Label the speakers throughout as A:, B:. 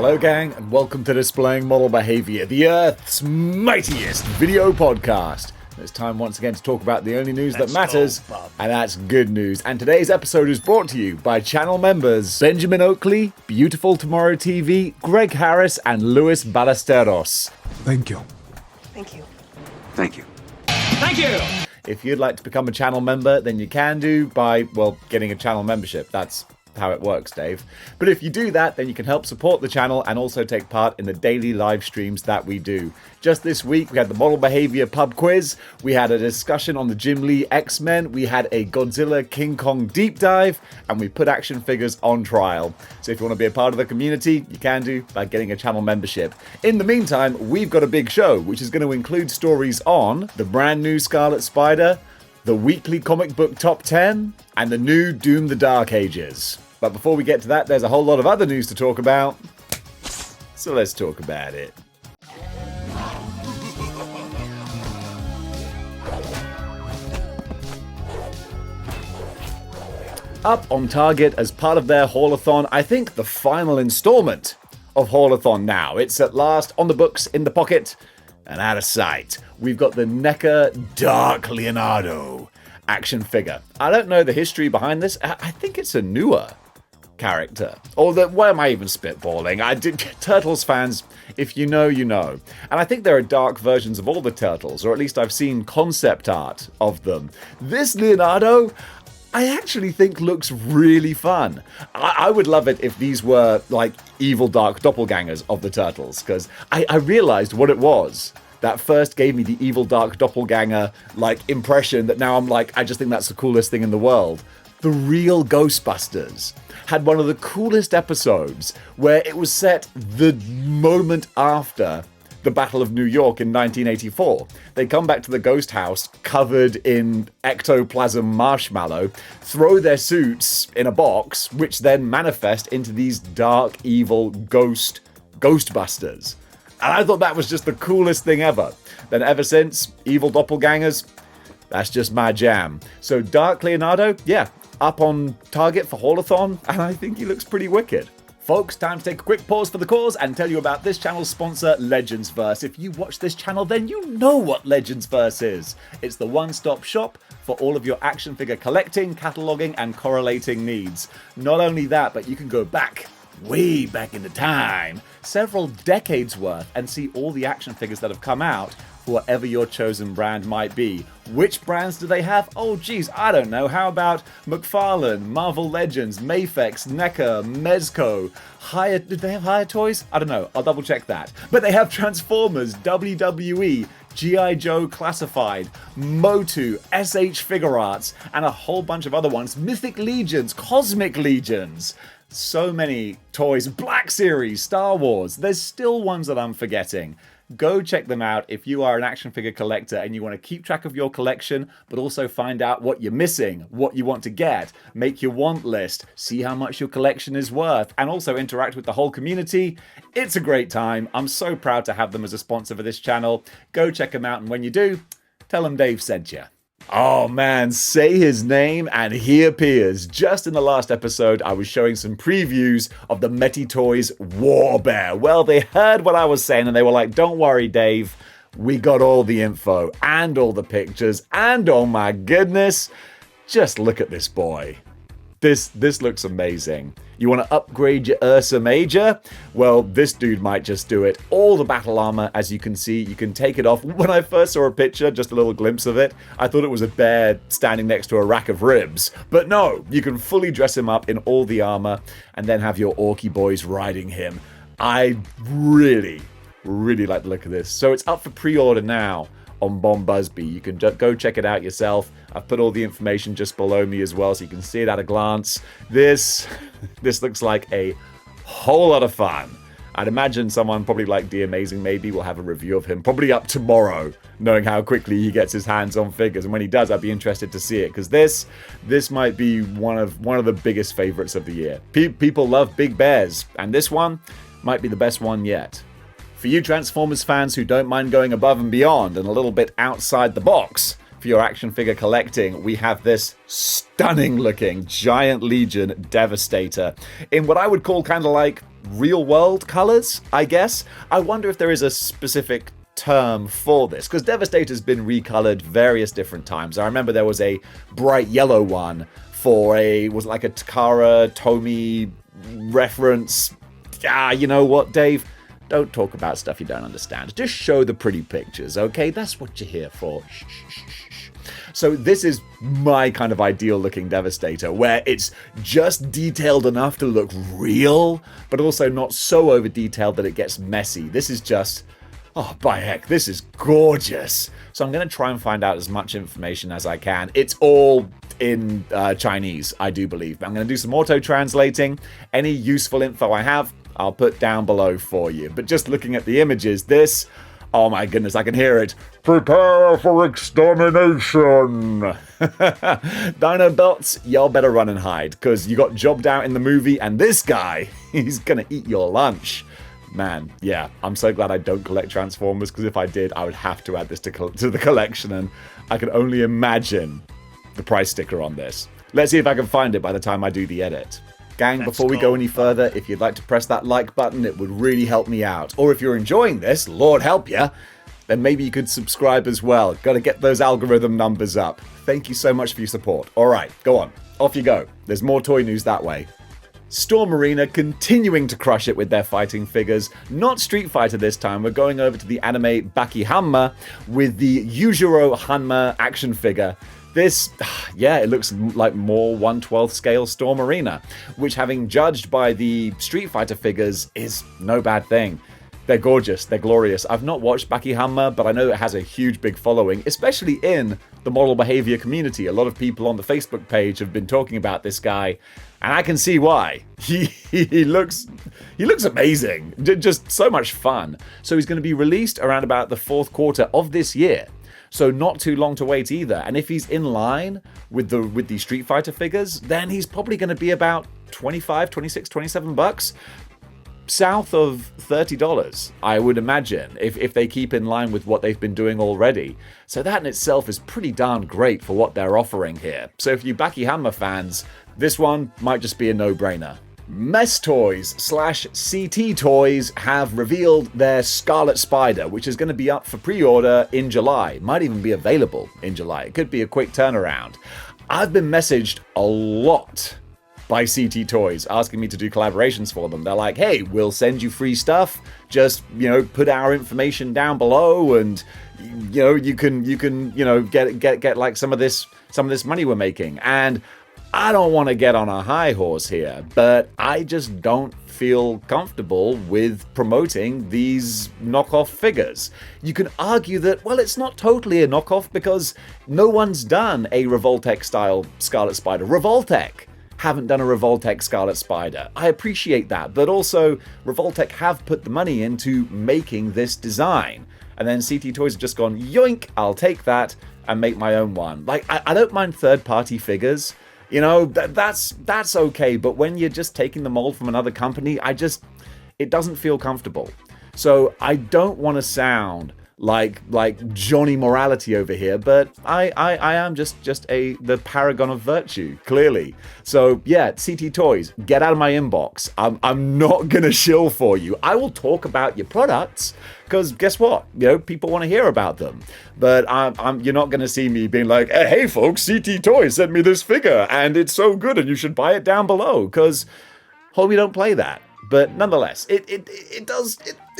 A: Hello gang, and welcome to Displaying-Model-Behaviour, the Earth's mightiest video podcast. It's time once again to talk about the only news that matters, and that's good news. And today's episode is brought to you by channel members Benjamin Oakley, Beautiful Tomorrow TV, Greg Harris, and Luis Ballesteros.
B: Thank you.
C: Thank you.
D: Thank you.
C: Thank you!
A: If you'd like to become a channel member, then you can do by, well, getting a channel membership. That's how it works, Dave. But if you do that, then you can help support the channel and also take part in the daily live streams that we do. Just this week, we had the Model Behavior pub quiz, we had a discussion on the Jim Lee X-Men, we had a Godzilla King Kong deep dive, and we put action figures on trial. So if you want to be a part of the community, you can do by getting a channel membership. In the meantime, we've got a big show, which is going to include stories on the brand new Scarlet-Spider, the weekly comic book top 10, and the new Doom the Dark Ages. But before we get to that, there's a whole lot of other news to talk about. So let's talk about it. Up on Target as part of their haulathon, I think the final installment of haulathon now. It's at last on the books, in the pocket, and out of sight. We've got the NECA Dark Leonardo action figure. I don't know the history behind this. I think it's a newer character. Or why am I even spitballing? Turtles fans, if you know, you know. And I think there are dark versions of all the Turtles, or at least I've seen concept art of them. This Leonardo, I actually think looks really fun. I would love it if these were like evil dark doppelgangers of the Turtles, because I realized what it was that first gave me the evil dark doppelganger like impression that now I'm like, I just think that's the coolest thing in the world. The real Ghostbusters had one of the coolest episodes where it was set the moment after the Battle of New York in 1984. They come back to the ghost house covered in ectoplasm marshmallow, throw their suits in a box, which then manifest into these dark, evil Ghostbusters. And I thought that was just the coolest thing ever. Then ever since, evil doppelgangers, that's just my jam. So Dark Leonardo, yeah, up on Target for haulathon, and I think he looks pretty wicked. Folks, time to take a quick pause for the cause and tell you about this channel's sponsor, Legendsverse. If you watch this channel, then you know what Legendsverse is. It's the one-stop shop for all of your action figure collecting, cataloging, and correlating needs. Not only that, but you can go back, way back into time, several decades worth, and see all the action figures that have come out for whatever your chosen brand might be. Which brands do they have? Oh geez, I don't know. How about McFarlane, Marvel Legends, Mafex, NECA, Mezco, Higher... Did they have Higher Toys? I don't know. I'll double check that. But they have Transformers, WWE, G.I. Joe Classified, Motu, SH Figure Arts, and a whole bunch of other ones. Mythic Legions, Cosmic Legions. So many toys. Black Series, Star Wars. There's still ones that I'm forgetting. Go check them out if you are an action figure collector and you want to keep track of your collection, but also find out what you're missing, what you want to get, make your want list, see how much your collection is worth, and also interact with the whole community. It's a great time. I'm so proud to have them as a sponsor for this channel. Go check them out, and when you do, tell them Dave sent you. Oh man, say his name and he appears. Just in the last episode, I was showing some previews of the Meti Toys War Bear. Well, they heard what I was saying and they were like, don't worry, Dave. We got all the info and all the pictures and oh my goodness, just look at this boy. This looks amazing. You want to upgrade your Ursa Major? Well, this dude might just do it. All the battle armor, as you can see, you can take it off. When I first saw a picture, just a little glimpse of it, I thought it was a bear standing next to a rack of ribs. But no, you can fully dress him up in all the armor and then have your Orky boys riding him. I really like the look of this. So it's up for pre-order now on Bombuzby. You can go check it out yourself. I've put all the information just below me as well, so you can see it at a glance. This looks like a whole lot of fun. I'd imagine someone probably like The Amazing maybe will have a review of him probably up tomorrow, knowing how quickly he gets his hands on figures. And when he does, I'd be interested to see it, because this might be one of the biggest favorites of the year. People love big bears, and this one might be the best one yet. For you Transformers fans who don't mind going above and beyond and a little bit outside the box, for your action figure collecting, we have this stunning looking Giant Legion Devastator in what I would call kind of like real world colors, I guess. I wonder if there is a specific term for this, because Devastator's been recolored various different times. I remember there was a bright yellow one for was it like a Takara Tomy reference. You know what, Dave? Don't talk about stuff you don't understand. Just show the pretty pictures, okay? That's what you're here for. Shh, shh, shh, shh. So this is my kind of ideal looking Devastator, where it's just detailed enough to look real, but also not so over detailed that it gets messy. This is just, oh, by heck, this is gorgeous. So I'm going to try and find out as much information as I can. It's all in Chinese, I do believe. But I'm going to do some auto-translating. Any useful info I have, I'll put down below for you. But just looking at the images, this, oh my goodness, I can hear it. Prepare for extermination. Dinobots, y'all better run and hide, because you got jobbed out in the movie, and this guy, he's going to eat your lunch. Man, yeah, I'm so glad I don't collect Transformers, because if I did, I would have to add this to the collection, and I can only imagine the price sticker on this. Let's see if I can find it by the time I do the edit. Gang, before we go any further, if you'd like to press that like button, it would really help me out. Or if you're enjoying this, Lord help ya, then maybe you could subscribe as well. Gotta get those algorithm numbers up. Thank you so much for your support. Alright, go on. Off you go. There's more toy news that way. Storm Arena continuing to crush it with their fighting figures. Not Street Fighter this time. We're going over to the anime Baki Hanma with the Yujiro Hanma action figure. This, yeah, it looks like more 1/12 scale Storm Arena, which, having judged by the Street Fighter figures, is no bad thing. They're gorgeous, they're glorious. I've not watched Baki Hanma, but I know it has a huge big following, especially in the model behavior community. A lot of people on the Facebook page have been talking about this guy, and I can see why. He looks amazing, just so much fun. So he's going to be released around about the fourth quarter of this year. So not too long to wait either. And if he's in line with the Street Fighter figures, then he's probably going to be about $25, $26, $27. South of $30, I would imagine, if they keep in line with what they've been doing already. So that in itself is pretty darn great for what they're offering here. So if you Baki Hanma fans, this one might just be a no-brainer. Mess Toys / CT Toys have revealed their Scarlet-Spider, which is going to be up for pre-order in July. Might even be available in July. It could be a quick turnaround. I've been messaged a lot by CT Toys asking me to do collaborations for them. They're like, hey, we'll send you free stuff. Just, put our information down below, and you can get like some of this money we're making. And I don't want to get on a high horse here, but I just don't feel comfortable with promoting these knockoff figures. You can argue that, well, it's not totally a knockoff because no one's done a Revoltech style Scarlet-Spider. Revoltech haven't done a Revoltech Scarlet-Spider. I appreciate that, but also Revoltech have put the money into making this design. And then CT Toys have just gone, yoink, I'll take that and make my own one. Like, I don't mind third-party figures. That's okay, but when you're just taking the mold from another company, it doesn't feel comfortable. So I don't want to sound like Johnny Morality over here, but I am just the paragon of virtue, clearly. So yeah, CT Toys, get out of my inbox. I'm not gonna shill for you. I will talk about your products, because guess what? People want to hear about them. But you're not going to see me being like, hey folks, CT Toys sent me this figure and it's so good and you should buy it down below, because homie don't play that. But nonetheless, it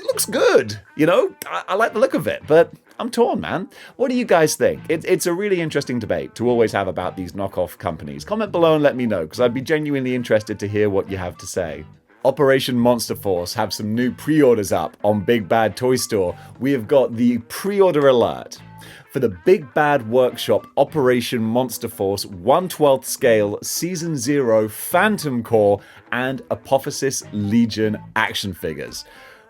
A: looks good. I like the look of it, but I'm torn, man. What do you guys think? It's a really interesting debate to always have about these knockoff companies. Comment below and let me know, because I'd be genuinely interested to hear what you have to say. Operation Monster Force have some new pre-orders up on Big Bad Toy Store. We have got the pre-order alert for the Big Bad Workshop Operation Monster Force 1/12 scale Season 0 Phantom Core and Apophysis Legion action figures.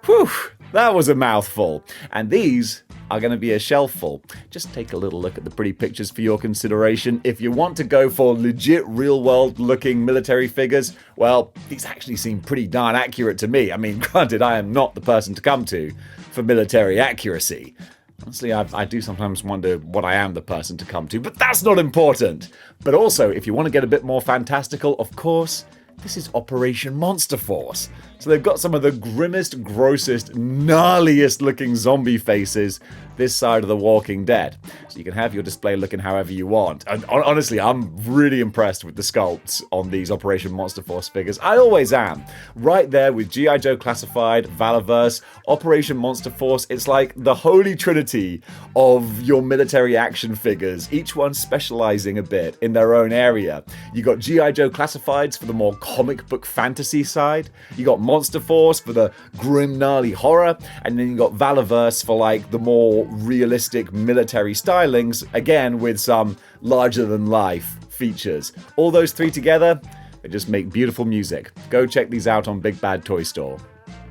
A: Whew, that was a mouthful. And these are going to be a shelf full. Just take a little look at the pretty pictures for your consideration. If you want to go for legit real-world looking military figures, well, these actually seem pretty darn accurate to me. I mean, granted, I am not the person to come to for military accuracy. Honestly, I do sometimes wonder what I am the person to come to, but that's not important. But also, if you want to get a bit more fantastical, of course, this is Operation Monster Force. So they've got some of the grimmest, grossest, gnarliest looking zombie faces this side of The Walking Dead. So you can have your display looking however you want. And honestly, I'm really impressed with the sculpts on these Operation Monster Force figures. I always am. Right there with G.I. Joe Classified, Valorverse, Operation Monster Force. It's like the holy trinity of your military action figures, each one specializing a bit in their own area. You got G.I. Joe Classifieds for the more comic book fantasy side. You got Monster Force for the grim, gnarly horror. And then you got Valorverse for like the more realistic military stylings, again with some larger-than-life features. All those three together, they just make beautiful music. Go check these out on Big Bad Toy Store.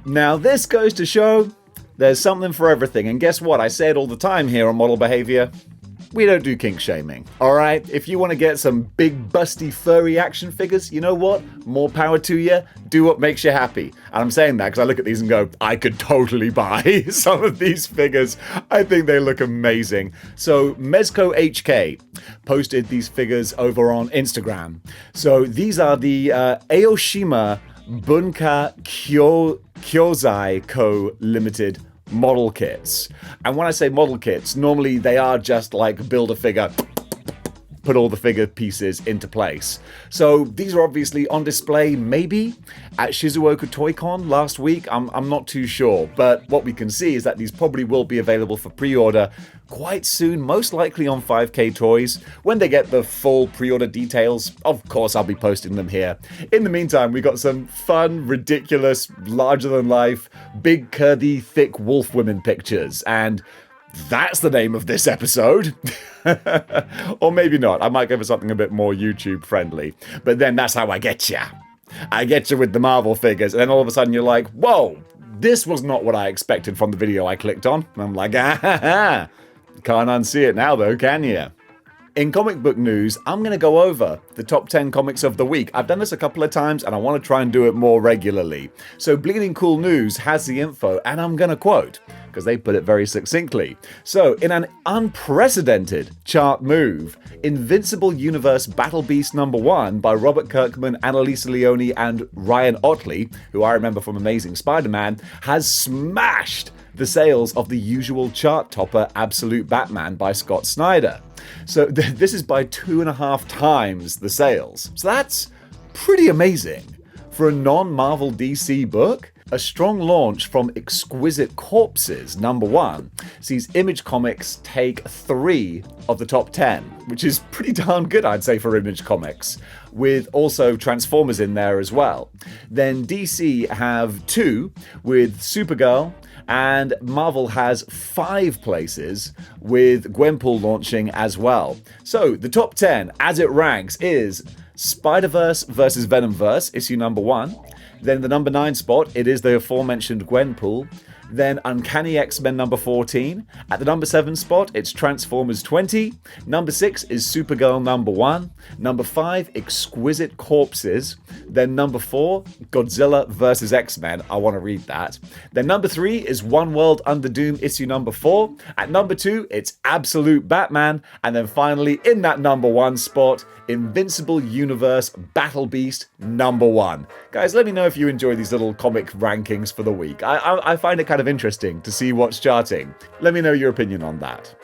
A: Now this goes to show there's something for everything, and guess what? I say it all the time here on Model Behavior. We don't do kink shaming, alright? If you want to get some big, busty, furry action figures, you know what? More power to you. Do what makes you happy. And I'm saying that because I look at these and go, I could totally buy some of these figures. I think they look amazing. So Mezco HK posted these figures over on Instagram. So these are the Aoshima Bunka Kyozai Co. Limited model kits. And when I say model kits, normally they are just like build a figure, put all the figure pieces into place. So these are obviously on display maybe at Shizuoka Toy-Con last week. I'm not too sure, but what we can see is that these probably will be available for pre-order quite soon, most likely on 5K Toys. When they get the full pre-order details, of course I'll be posting them here. In the meantime, we got some fun, ridiculous, larger-than-life, big, curvy, thick wolf women pictures, and that's the name of this episode. Or maybe not. I might go for something a bit more YouTube friendly. But then that's how I get ya. I get you with the Marvel figures, and then all of a sudden you're like, whoa, this was not what I expected from the video I clicked on. And I'm like, ah ha ha. Can't unsee it now though, can you? In comic book news, I'm going to go over the top 10 comics of the week. I've done this a couple of times and I want to try and do it more regularly. So Bleeding Cool News has the info, and I'm going to quote, because they put it very succinctly. So, in an unprecedented chart move, Invincible Universe Battle Beast #1 by Robert Kirkman, Annalisa Leone, and Ryan Otley, who I remember from Amazing Spider-Man, has smashed the sales of the usual chart topper Absolute Batman by Scott Snyder. So this is by 2.5 times the sales. So that's pretty amazing. For a non-Marvel DC book, a strong launch from Exquisite Corpses #1 sees Image Comics take 3 of the top 10, which is pretty darn good, I'd say, for Image Comics, with also Transformers in there as well. Then DC have 2 with Supergirl, and Marvel has 5 places, with Gwenpool launching as well. So the top 10, as it ranks, is Spider-Verse vs. Venomverse, issue #1. Then the number 9 spot, it is the aforementioned Gwenpool. Then Uncanny X-Men #14. At the number 7 spot, it's Transformers 20. Number 6 is Supergirl #1. Number 5, Exquisite Corpses. Then number 4, Godzilla vs. X-Men. I want to read that. Then number 3 is One World Under Doom issue #4. At number 2, it's Absolute Batman. And then finally, in that number 1 spot, Invincible Universe Battle Beast #1. Guys, let me know if you enjoy these little comic rankings for the week. I find it kind of interesting to see what's charting. Let me know your opinion on that.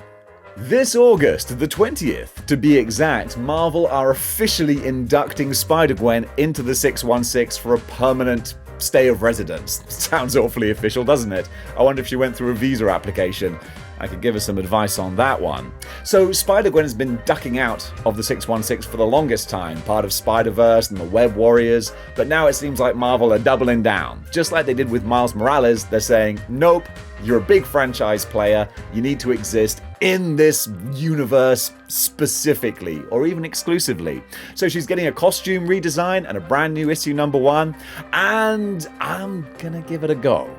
A: This August, the 20th, to be exact, Marvel are officially inducting Spider-Gwen into the 616 for a permanent stay of residence. Sounds awfully official, doesn't it? I wonder if she went through a visa application. I could give her some advice on that one. So Spider-Gwen has been ducking out of the 616 for the longest time, part of Spider-Verse and the Web Warriors, but now it seems like Marvel are doubling down. Just like they did with Miles Morales, they're saying, nope, you're a big franchise player, you need to exist in this universe specifically, or even exclusively. So she's getting a costume redesign and a brand new issue #1, and I'm gonna give it a go.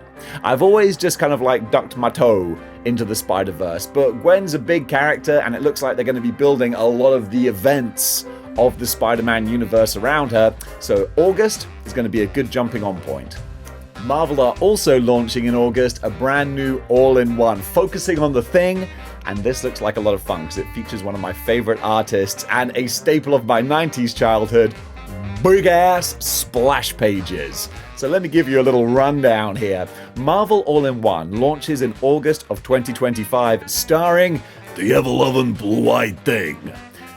A: I've always just kind of like ducked my toe into the Spider-Verse, but Gwen's a big character and it looks like they're going to be building a lot of the events of the Spider-Man universe around her, so August is going to be a good jumping on point. Marvel are also launching in August a brand new all-in-one focusing on The Thing, and this looks like a lot of fun because it features one of my favorite artists and a staple of my 90s childhood, big-ass splash pages. So let me give you a little rundown here. Marvel All-in-One launches in August of 2025, starring the ever-loving Blue-Eyed Thing.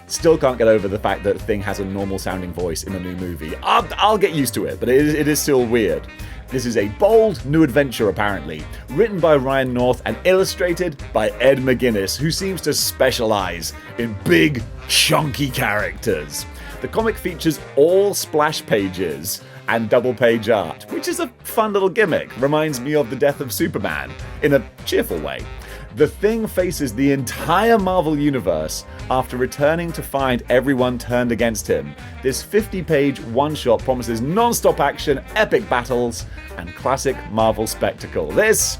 A: Still can't get over the fact that Thing has a normal-sounding voice in a new movie. I'll get used to it, but it is still weird. This is a bold new adventure, apparently, written by Ryan North and illustrated by Ed McGuinness, who seems to specialize in big, chunky characters. The comic features all splash pages and double-page art, which is a fun little gimmick. Reminds me of the death of Superman, in a cheerful way. The Thing faces the entire Marvel Universe after returning to find everyone turned against him. This 50-page one-shot promises non-stop action, epic battles, and classic Marvel spectacle. This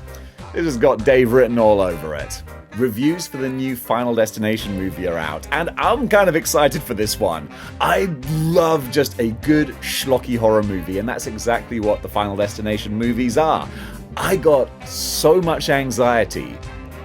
A: has got Dave written all over it. Reviews for the new Final Destination movie are out, and I'm kind of excited for this one. I love just a good schlocky horror movie, and that's exactly what the Final Destination movies are. I got so much anxiety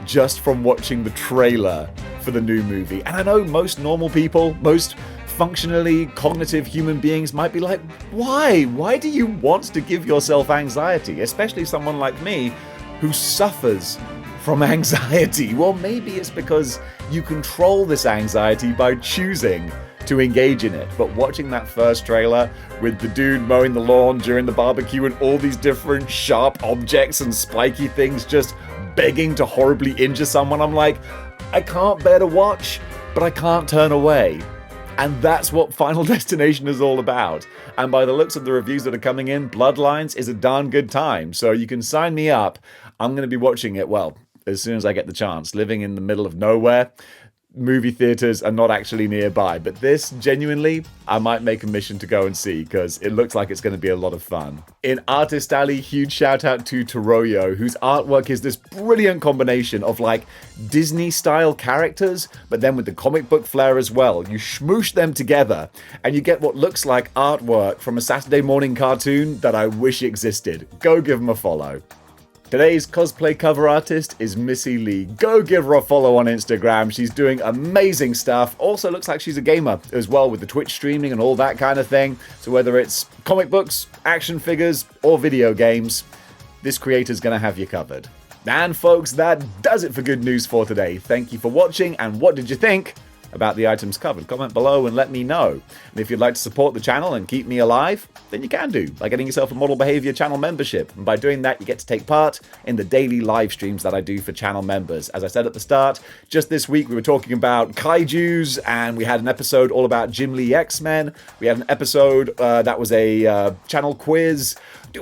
A: just from watching the trailer for the new movie. And I know most normal people, most functionally cognitive human beings might be like, why? Why do you want to give yourself anxiety? Especially someone like me who suffers from anxiety. Well, maybe it's because you control this anxiety by choosing to engage in it. But watching that first trailer with the dude mowing the lawn during the barbecue and all these different sharp objects and spiky things just begging to horribly injure someone, I'm like, I can't bear to watch, but I can't turn away. And that's what Final Destination is all about. And by the looks of the reviews that are coming in, Bloodlines is a darn good time. So you can sign me up. I'm going to be watching it, well, as soon as I get the chance. Living in the middle of nowhere, movie theaters are not actually nearby. But this, genuinely, I might make a mission to go and see, because it looks like it's going to be a lot of fun. In Artist Alley, huge shout out to Toroyo, whose artwork is this brilliant combination of like Disney-style characters, but then with the comic book flair as well. You smoosh them together, and you get what looks like artwork from a Saturday morning cartoon that I wish existed. Go give them a follow. Today's cosplay cover artist is Missy Lee. Go give her a follow on Instagram. She's doing amazing stuff. Also looks like she's a gamer as well, with the Twitch streaming and all that kind of thing. So whether it's comic books, action figures, or video games, this creator's gonna have you covered. And folks, that does it for Good News for today. Thank you for watching, and what did you think about the items covered? Comment below and let me know. And if you'd like to support the channel and keep me alive, then you can do by getting yourself a Model Behaviour channel membership. And by doing that, you get to take part in the daily live streams that I do for channel members. As I said at the start, just this week we were talking about kaijus, and we had an episode all about Jim Lee X-Men. We had an episode that was a channel quiz.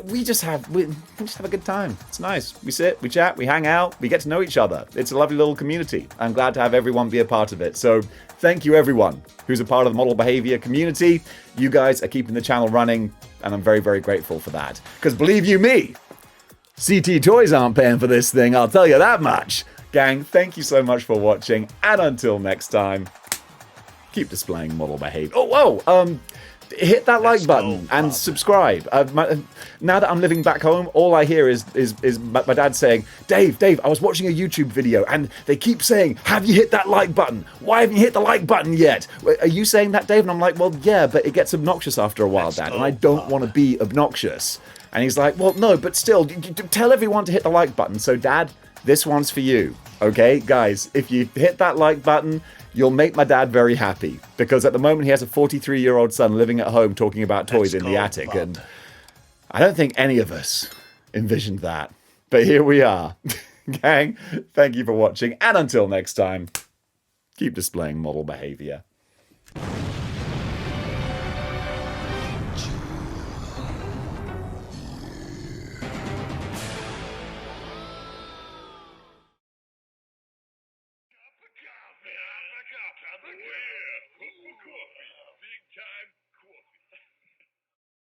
A: We just have a good time. It's nice. We sit, we chat, we hang out, we get to know each other. It's a lovely little community. I'm glad to have everyone be a part of it. So thank you everyone who's a part of the Model Behaviour community. You guys are keeping the channel running, and I'm very, very grateful for that. Because believe you me, CT Toys aren't paying for this thing, I'll tell you that much. Gang, thank you so much for watching, and until next time, keep displaying model behaviour. Hit that like button and subscribe. Now that I'm living back home, all I hear is my dad saying, Dave, I was watching a YouTube video and they keep saying, have you hit that like button? Why haven't you hit the like button yet? Are you saying that, Dave? And I'm like, well, yeah, but it gets obnoxious after a while, Dad, and I don't want to be obnoxious. And he's like, well, no, but still, tell everyone to hit the like button. So, Dad, this one's for you. Okay, guys, if you hit that like button, you'll make my dad very happy, because at the moment he has a 43-year-old son living at home talking about toys in the attic, and I don't think any of us envisioned that. But here we are. Gang, thank you for watching, and until next time, keep displaying model behavior.
B: Coffee, big time.